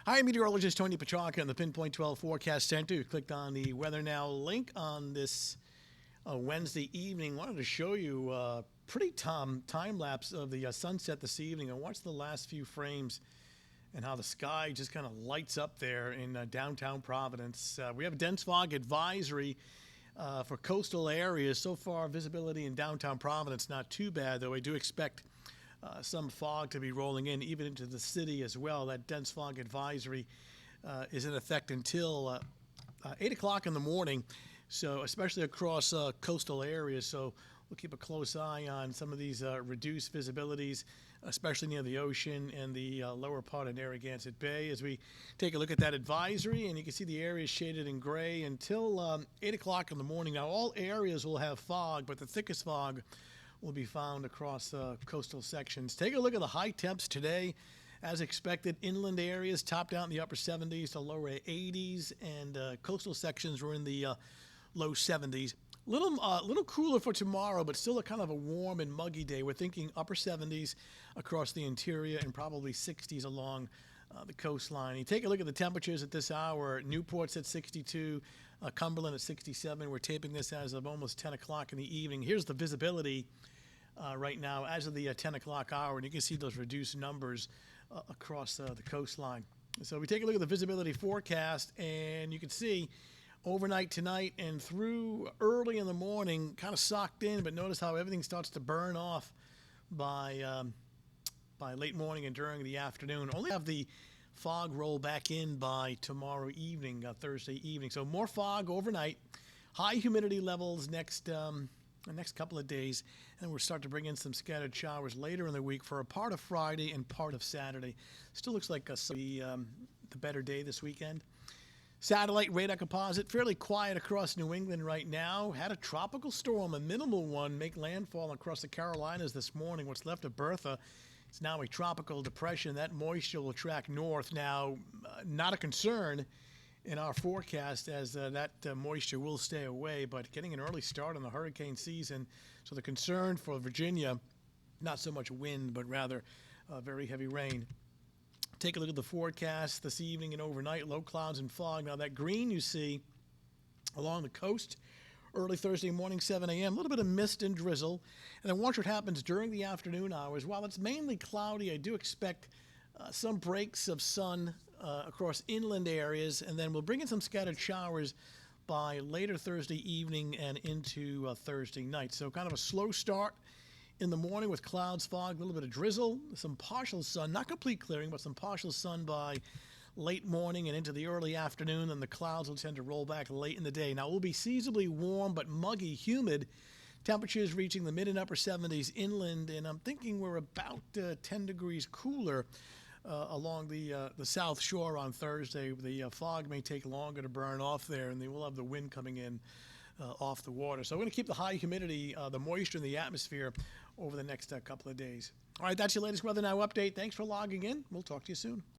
Hi, meteorologist Tony Petrarca in the Pinpoint 12 Forecast Center. You clicked on the Weather Now link on this Wednesday evening. Wanted to show you a pretty time lapse of the sunset this evening. I watched the last few frames and how the sky just kind of lights up there in downtown Providence. We have a dense fog advisory for coastal areas. So far, visibility in downtown Providence not too bad, though I do expect some fog to be rolling in even into the city as well. That dense fog advisory is in effect until 8 o'clock in the morning, so especially across coastal areas. So we'll keep a close eye on some of these reduced visibilities, especially near the ocean and the lower part of Narragansett Bay, as we take a look at that advisory. And you can see the area shaded in gray until 8 o'clock in the morning. Now, all areas will have fog, but the thickest fog will be found across coastal sections. Take a look at the high temps today. As expected, inland areas topped out in the upper 70s to lower 80s, and coastal sections were in the low 70s. Little cooler for tomorrow, but still a kind of a warm and muggy day. We're thinking upper 70s across the interior and probably 60s along the coastline. You take a look at the temperatures at this hour. Newport's at 62, Cumberland at 67. We're taping this as of almost 10 o'clock in the evening. Here's the visibility right now as of the 10 o'clock hour, and you can see those reduced numbers across the coastline. So we take a look at the visibility forecast, and you can see overnight tonight and through early in the morning, kind of socked in, but notice how everything starts to burn off by late morning and during the afternoon. Only have the fog roll back in by tomorrow evening, Thursday evening. So more fog overnight, high humidity levels the next couple of days, and we'll start to bring in some scattered showers later in the week for a part of Friday and part of Saturday. Still looks like the better day this weekend. Satellite radar composite, fairly quiet across New England right now. Had a tropical storm, a minimal one, make landfall across the Carolinas this morning. What's left of Bertha, it's now a tropical depression. That moisture will track north. Now, not a concern in our forecast, as that moisture will stay away, but getting an early start on the hurricane season. So the concern for Virginia, not so much wind, but rather very heavy rain. Take a look at the forecast this evening and overnight. Low clouds and fog. Now, that green you see along the coast, early Thursday morning, 7 a.m., a little bit of mist and drizzle. And then watch what happens during the afternoon hours. While it's mainly cloudy, I do expect some breaks of sun across inland areas, and then we'll bring in some scattered showers by later Thursday evening and into Thursday night. So kind of a slow start in the morning with clouds, fog, a little bit of drizzle, some partial sun, not complete clearing, but some partial sun by late morning and into the early afternoon, and the clouds will tend to roll back late in the day. Now, it will be seasonably warm but muggy, humid. Temperatures reaching the mid and upper 70s inland, and I'm thinking we're about 10 degrees cooler along the south shore on Thursday. The fog may take longer to burn off there, and they will have the wind coming in off the water. So we're going to keep the high humidity, the moisture in the atmosphere over the next couple of days. All right, that's your latest Weather Now update. Thanks for logging in. We'll talk to you soon.